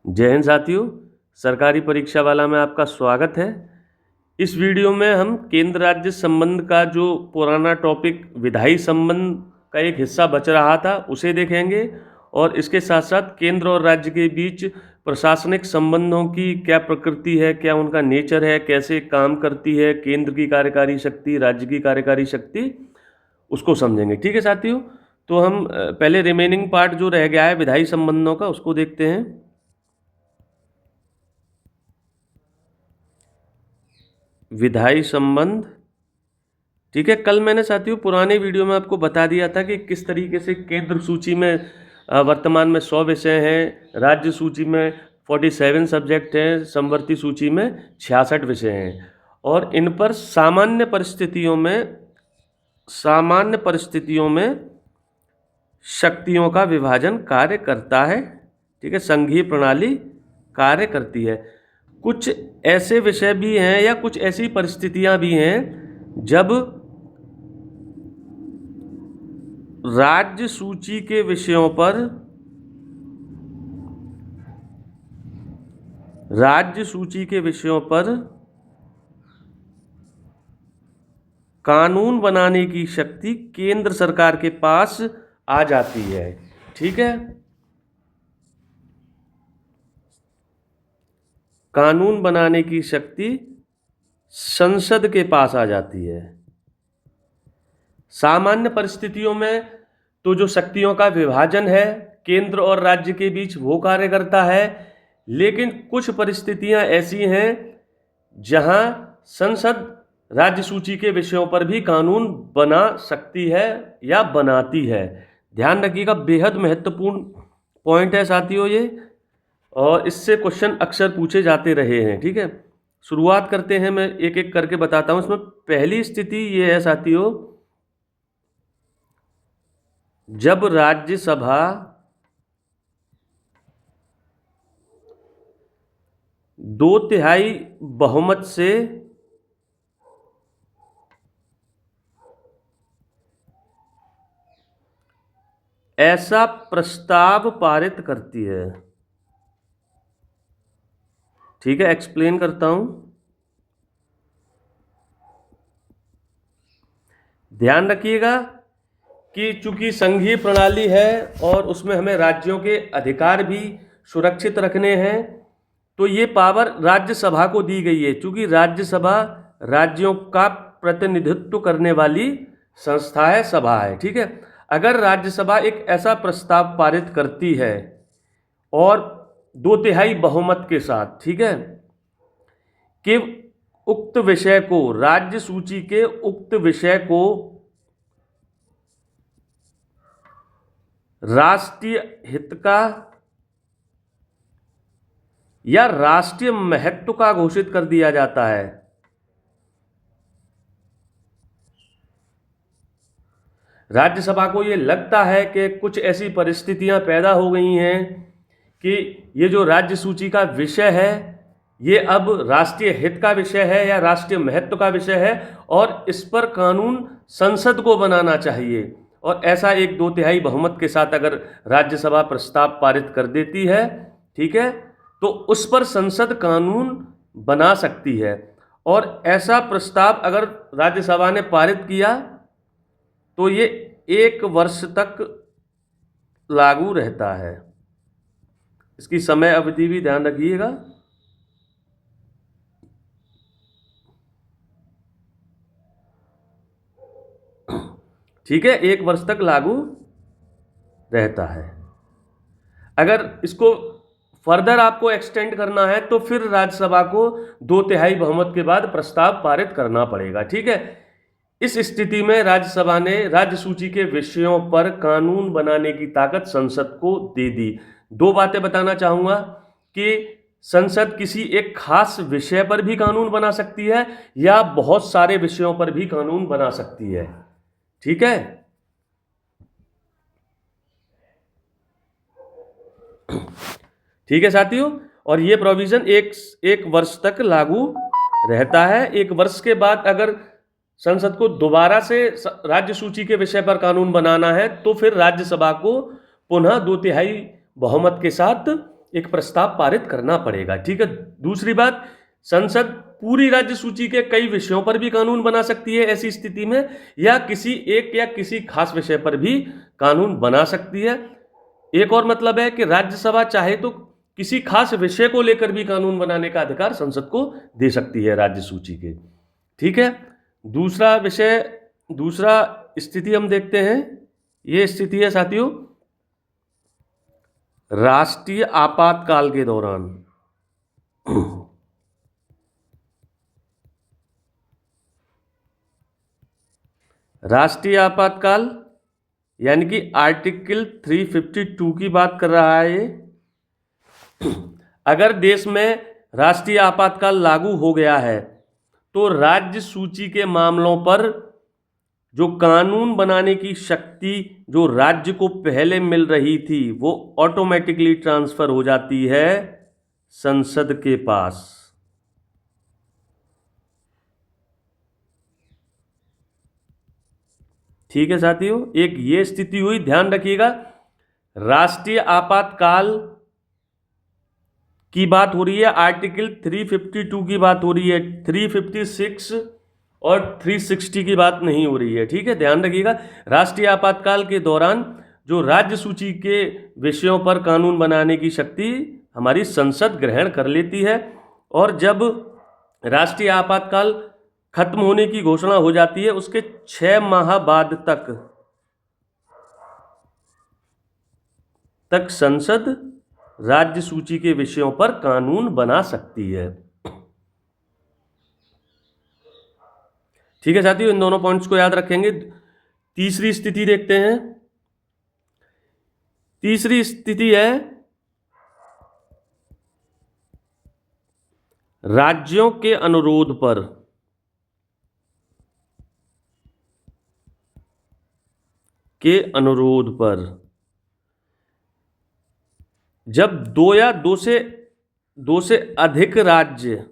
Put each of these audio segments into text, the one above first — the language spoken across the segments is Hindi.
जय हिंद साथियों, सरकारी परीक्षा वाला में आपका स्वागत है। इस वीडियो में हम केंद्र राज्य संबंध का जो पुराना टॉपिक विधायी संबंध का एक हिस्सा बच रहा था उसे देखेंगे और इसके साथ साथ केंद्र और राज्य के बीच प्रशासनिक संबंधों की क्या प्रकृति है, क्या उनका नेचर है, कैसे काम करती है केंद्र की कार्यकारी शक्ति, राज्य की कार्यकारी शक्ति, उसको समझेंगे। ठीक है साथियों, तो हम पहले रिमेनिंग पार्ट जो रह गया है विधायी संबंधों का उसको देखते हैं। विधायी संबंध, ठीक है। कल मैंने साथियों पुराने वीडियो में आपको बता दिया था कि किस तरीके से केंद्र सूची में वर्तमान में 100 विषय हैं, राज्य सूची में 47 सब्जेक्ट हैं, समवर्ती सूची में 66 विषय हैं और इन पर सामान्य परिस्थितियों में शक्तियों का विभाजन कार्य करता है। ठीक है, संघीय प्रणाली कार्य करती है। कुछ ऐसे विषय भी हैं या कुछ ऐसी परिस्थितियां भी हैं जब राज्य सूची के विषयों पर कानून बनाने की शक्ति केंद्र सरकार के पास आ जाती है। ठीक है, कानून बनाने की शक्ति संसद के पास आ जाती है। सामान्य परिस्थितियों में तो जो शक्तियों का विभाजन है केंद्र और राज्य के बीच वो कार्य करता है, लेकिन कुछ परिस्थितियां ऐसी हैं जहां संसद राज्य सूची के विषयों पर भी कानून बना सकती है या बनाती है। ध्यान रखिएगा, बेहद महत्वपूर्ण पॉइंट है साथियों ये, और इससे क्वेश्चन अक्सर पूछे जाते रहे हैं। ठीक है, शुरुआत करते हैं, मैं एक एक करके बताता हूं। इसमें पहली स्थिति ये है साथियों, जब राज्यसभा 2/3 बहुमत से ऐसा प्रस्ताव पारित करती है। ठीक है, एक्सप्लेन करता हूं। ध्यान रखिएगा कि चूंकि संघीय प्रणाली है और उसमें हमें राज्यों के अधिकार भी सुरक्षित रखने हैं, तो ये पावर राज्यसभा को दी गई है। चूंकि राज्यसभा राज्यों का प्रतिनिधित्व करने वाली संस्था है, सभा है। ठीक है, अगर राज्यसभा एक ऐसा प्रस्ताव पारित करती है और 2/3 बहुमत के साथ, ठीक है, कि उक्त विषय को, राज्य सूची के उक्त विषय को राष्ट्रीय हित का या राष्ट्रीय महत्व का घोषित कर दिया जाता है, राज्यसभा को ये लगता है कि कुछ ऐसी परिस्थितियां पैदा हो गई हैं कि ये जो राज्य सूची का विषय है ये अब राष्ट्रीय हित का विषय है या राष्ट्रीय महत्व का विषय है और इस पर कानून संसद को बनाना चाहिए, और ऐसा एक 2/3 बहुमत के साथ अगर राज्यसभा प्रस्ताव पारित कर देती है, ठीक है, तो उस पर संसद कानून बना सकती है। और ऐसा प्रस्ताव अगर राज्यसभा ने पारित किया तो ये 1 वर्ष तक लागू रहता है। इसकी समय अवधि भी ध्यान रखिएगा। ठीक है, 1 वर्ष तक लागू रहता है। अगर इसको फर्दर आपको एक्सटेंड करना है तो फिर राज्यसभा को 2/3 बहुमत के बाद प्रस्ताव पारित करना पड़ेगा। ठीक है, इस स्थिति में राज्यसभा ने राज्य सूची के विषयों पर कानून बनाने की ताकत संसद को दे दी। 2 बातें बताना चाहूंगा कि संसद किसी एक खास विषय पर भी कानून बना सकती है या बहुत सारे विषयों पर भी कानून बना सकती है। ठीक है, ठीक है साथियों, और ये प्रोविजन एक वर्ष तक लागू रहता है। 1 वर्ष के बाद अगर संसद को दोबारा से राज्य सूची के विषय पर कानून बनाना है तो फिर राज्यसभा को पुनः 2/3 बहुमत के साथ एक प्रस्ताव पारित करना पड़ेगा। ठीक है। दूसरी बात, संसद पूरी राज्य सूची के कई विषयों पर भी कानून बना सकती है ऐसी स्थिति में, या किसी एक या किसी खास विषय पर भी कानून बना सकती है। एक और मतलब है कि राज्यसभा चाहे तो किसी खास विषय को लेकर भी कानून बनाने का अधिकार संसद को दे सकती है राज्य सूची के। ठीक है। दूसरा स्थिति हम देखते हैं। ये स्थिति है साथियों, राष्ट्रीय आपातकाल के दौरान। राष्ट्रीय आपातकाल यानी कि आर्टिकल 352 की बात कर रहा है ये। अगर देश में राष्ट्रीय आपातकाल लागू हो गया है तो राज्य सूची के मामलों पर जो कानून बनाने की शक्ति जो राज्य को पहले मिल रही थी वो ऑटोमेटिकली ट्रांसफर हो जाती है संसद के पास। ठीक है साथियों, एक ये स्थिति हुई, ध्यान रखिएगा। राष्ट्रीय आपातकाल की बात हो रही है, आर्टिकल 352 की बात हो रही है, 356 और 360 की बात नहीं हो रही है। ठीक है, ध्यान रखिएगा। राष्ट्रीय आपातकाल के दौरान जो राज्य सूची के विषयों पर कानून बनाने की शक्ति हमारी संसद ग्रहण कर लेती है, और जब राष्ट्रीय आपातकाल खत्म होने की घोषणा हो जाती है उसके 6 माह बाद तक संसद राज्य सूची के विषयों पर कानून बना सकती है। ठीक है साथियों, इन दोनों पॉइंट्स को याद रखेंगे। तीसरी स्थिति देखते हैं। तीसरी स्थिति है राज्यों के अनुरोध पर जब दो या दो से अधिक राज्य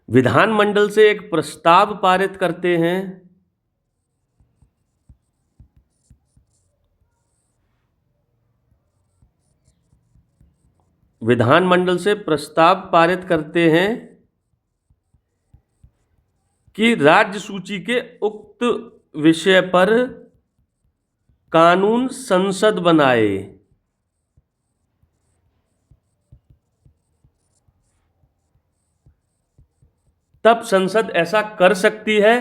विधानमंडल से एक प्रस्ताव पारित करते हैं, विधानमंडल से प्रस्ताव पारित करते हैं कि राज्य सूची के उक्त विषय पर कानून संसद बनाए, तब संसद ऐसा कर सकती है,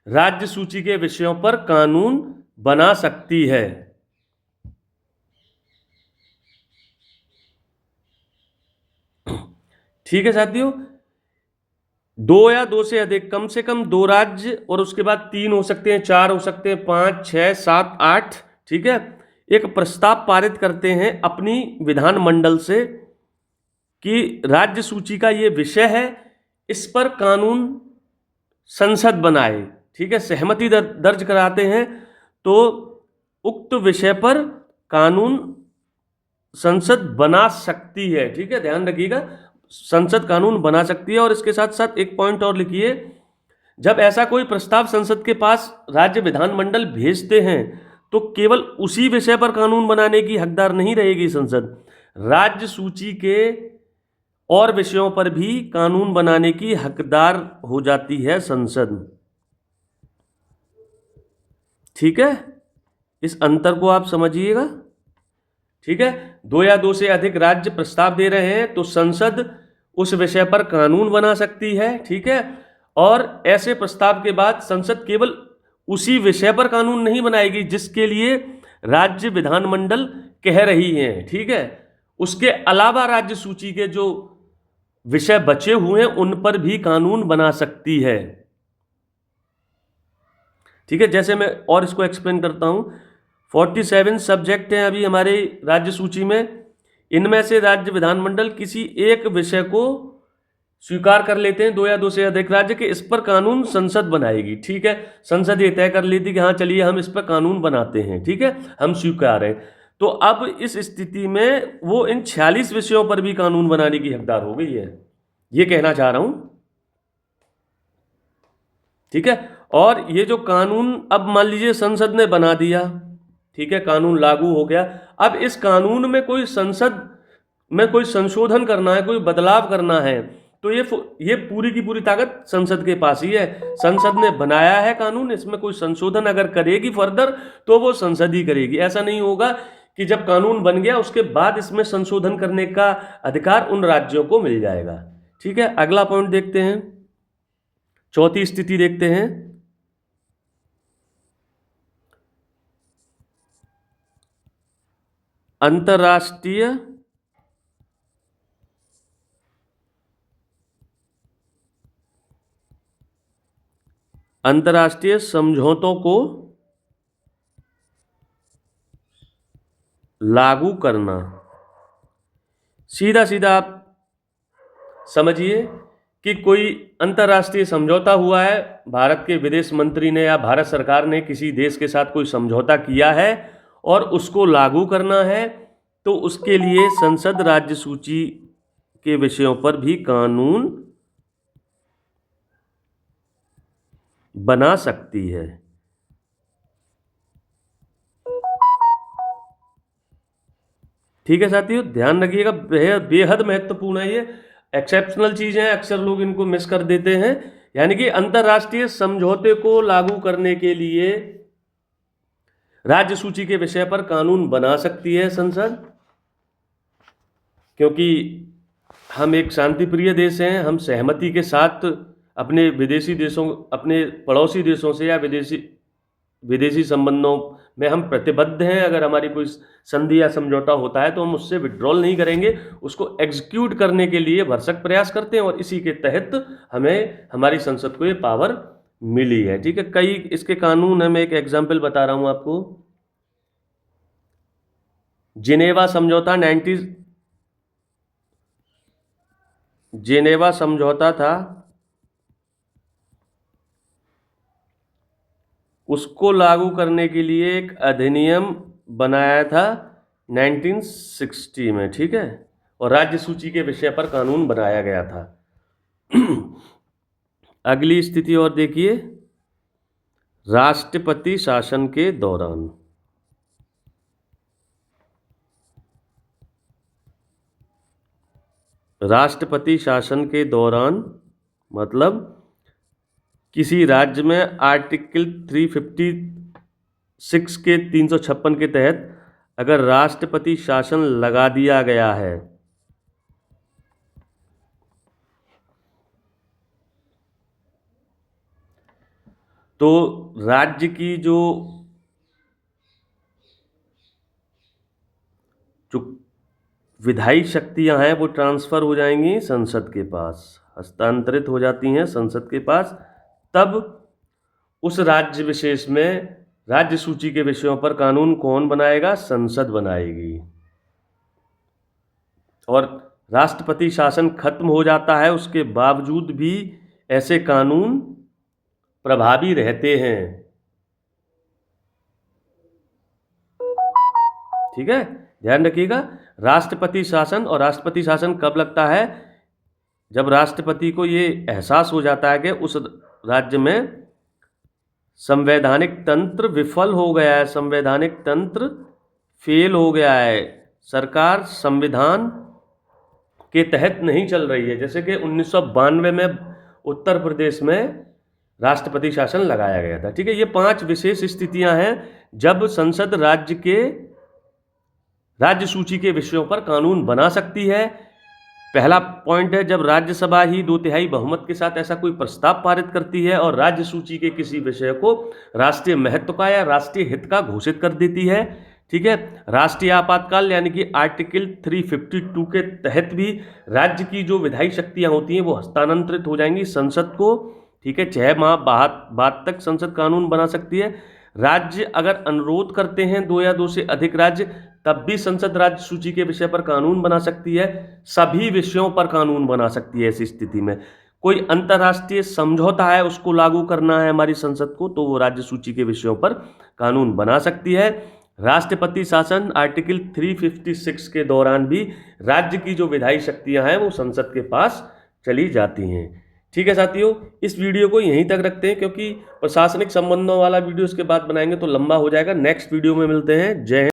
राज्य सूची के विषयों पर कानून बना सकती है। ठीक है साथियों, दो या दो से अधिक, कम से कम 2 राज्य, और उसके बाद 3 हो सकते हैं, 4 हो सकते हैं, 5, 6, 7, 8। ठीक है, एक प्रस्ताव पारित करते हैं अपनी विधानमंडल से कि राज्य सूची का ये विषय है, इस पर कानून संसद बनाए। ठीक है, सहमति दर्ज कराते हैं तो उक्त विषय पर कानून संसद बना सकती है। ठीक है, ध्यान रखिएगा, संसद कानून बना सकती है। और इसके साथ साथ एक पॉइंट और लिखिए, जब ऐसा कोई प्रस्ताव संसद के पास राज्य विधानमंडल भेजते हैं तो केवल उसी विषय पर कानून बनाने की हकदार नहीं रहेगी संसद, राज्य सूची के और विषयों पर भी कानून बनाने की हकदार हो जाती है संसद। ठीक है, इस अंतर को आप समझिएगा। ठीक है, 2 या 2 से अधिक राज्य प्रस्ताव दे रहे हैं तो संसद उस विषय पर कानून बना सकती है। ठीक है, और ऐसे प्रस्ताव के बाद संसद केवल उसी विषय पर कानून नहीं बनाएगी जिसके लिए राज्य विधानमंडल कह रही है। ठीक है, उसके अलावा राज्य सूची के जो विषय बचे हुए हैं उन पर भी कानून बना सकती है। ठीक है, जैसे मैं और इसको एक्सप्लेन करता हूं। 47 सब्जेक्ट हैं अभी हमारे राज्य सूची में, इनमें से राज्य विधानमंडल किसी एक विषय को स्वीकार कर लेते हैं, 2 या 2 से अधिक राज्य के, इस पर कानून संसद बनाएगी। ठीक है, संसद ये तय कर लेती कि हाँ चलिए हम इस पर कानून बनाते हैं। ठीक है, हम स्वीकार हैं। तो अब इस स्थिति में वो इन 46 विषयों पर भी कानून बनाने की हकदार हो गई है, ये कहना चाह रहा हूं। ठीक है, और ये जो कानून अब मान लीजिए संसद ने बना दिया, ठीक है, कानून लागू हो गया। अब इस कानून में कोई संसद में कोई संशोधन करना है, कोई बदलाव करना है, तो ये पूरी की पूरी ताकत संसद के पास ही है। संसद ने बनाया है कानून, इसमें कोई संशोधन अगर करेगी फर्दर तो वो संसद ही करेगी। ऐसा नहीं होगा कि जब कानून बन गया उसके बाद इसमें संशोधन करने का अधिकार उन राज्यों को मिल जाएगा। ठीक है, अगला पॉइंट देखते हैं, चौथी स्थिति देखते हैं। अंतर्राष्ट्रीय समझौतों को लागू करना। सीधा सीधा आप समझिए कि कोई अंतर्राष्ट्रीय समझौता हुआ है, भारत के विदेश मंत्री ने या भारत सरकार ने किसी देश के साथ कोई समझौता किया है और उसको लागू करना है, तो उसके लिए संसद राज्य सूची के विषयों पर भी कानून बना सकती है। ठीक है साथियों, ध्यान रखिएगा, बेहद महत्वपूर्ण है ये। एक्सेप्शनल चीजें हैं, अक्सर लोग इनको मिस कर देते हैं। यानी कि अंतर्राष्ट्रीय समझौते को लागू करने के लिए राज्य सूची के विषय पर कानून बना सकती है संसद, क्योंकि हम एक शांतिप्रिय देश हैं। हम सहमति के साथ अपने विदेशी देशों, अपने पड़ोसी देशों से या विदेशी संबंधों में हम प्रतिबद्ध हैं। अगर हमारी कोई संधि या समझौता होता है तो हम उससे विड्रॉल नहीं करेंगे, उसको एग्जीक्यूट करने के लिए भरसक प्रयास करते हैं, और इसी के तहत हमें हमारी संसद को ये पावर मिली है। ठीक है, कई इसके कानून है, मैं एक एग्जाम्पल बता रहा हूं आपको। जिनेवा समझौता था, उसको लागू करने के लिए एक अधिनियम बनाया था 1960 में। ठीक है, और राज्य सूची के विषय पर कानून बनाया गया था। अगली स्थिति और देखिए, राष्ट्रपति शासन के दौरान। राष्ट्रपति शासन के दौरान मतलब किसी राज्य में आर्टिकल 356 के 356 के तहत अगर राष्ट्रपति शासन लगा दिया गया है तो राज्य की जो विधायी शक्तियां हैं वो ट्रांसफर हो जाएंगी संसद के पास, हस्तांतरित हो जाती हैं संसद के पास। तब उस राज्य विशेष में राज्य सूची के विषयों पर कानून कौन बनाएगा? संसद बनाएगी। और राष्ट्रपति शासन खत्म हो जाता है, उसके बावजूद भी ऐसे कानून प्रभावी रहते हैं। ठीक है, ध्यान रखिएगा, राष्ट्रपति शासन। और राष्ट्रपति शासन कब लगता है? जब राष्ट्रपति को ये एहसास हो जाता है कि उस राज्य में संवैधानिक तंत्र विफल हो गया है, संवैधानिक तंत्र फेल हो गया है, सरकार संविधान के तहत नहीं चल रही है। जैसे कि 1992 में उत्तर प्रदेश में राष्ट्रपति शासन लगाया गया था। ठीक है, ये 5 विशेष स्थितियां हैं जब संसद राज्य सूची के विषयों पर कानून बना सकती है। पहला पॉइंट है, जब राज्यसभा ही 2/3 बहुमत के साथ ऐसा कोई प्रस्ताव पारित करती है और राज्य सूची के किसी विषय को राष्ट्रीय महत्व का या राष्ट्रीय हित का घोषित कर देती है। ठीक है, राष्ट्रीय आपातकाल यानी कि आर्टिकल 352 के तहत भी राज्य की जो विधायी शक्तियां होती हैं वो हस्तांतरित हो जाएंगी संसद को। ठीक है, 6 माह बाद तक संसद कानून बना सकती है। राज्य अगर अनुरोध करते हैं, 2 या 2 से अधिक राज्य, तब भी संसद राज्य सूची के विषय पर कानून बना सकती है। सभी विषयों पर कानून बना सकती है। ऐसी स्थिति में कोई अंतर्राष्ट्रीय समझौता है, उसको लागू करना है हमारी संसद को, तो वो राज्य सूची के विषयों पर कानून बना सकती है। राष्ट्रपति शासन आर्टिकल 356 के दौरान भी राज्य की जो विधायी शक्तियां हैं वो संसद के पास चली जाती हैं। ठीक है साथियों, इस वीडियो को यहीं तक रखते हैं क्योंकि प्रशासनिक संबंधों वाला वीडियो इसके बाद बनाएंगे तो लंबा हो जाएगा। नेक्स्ट वीडियो में मिलते हैं। जय हिंद।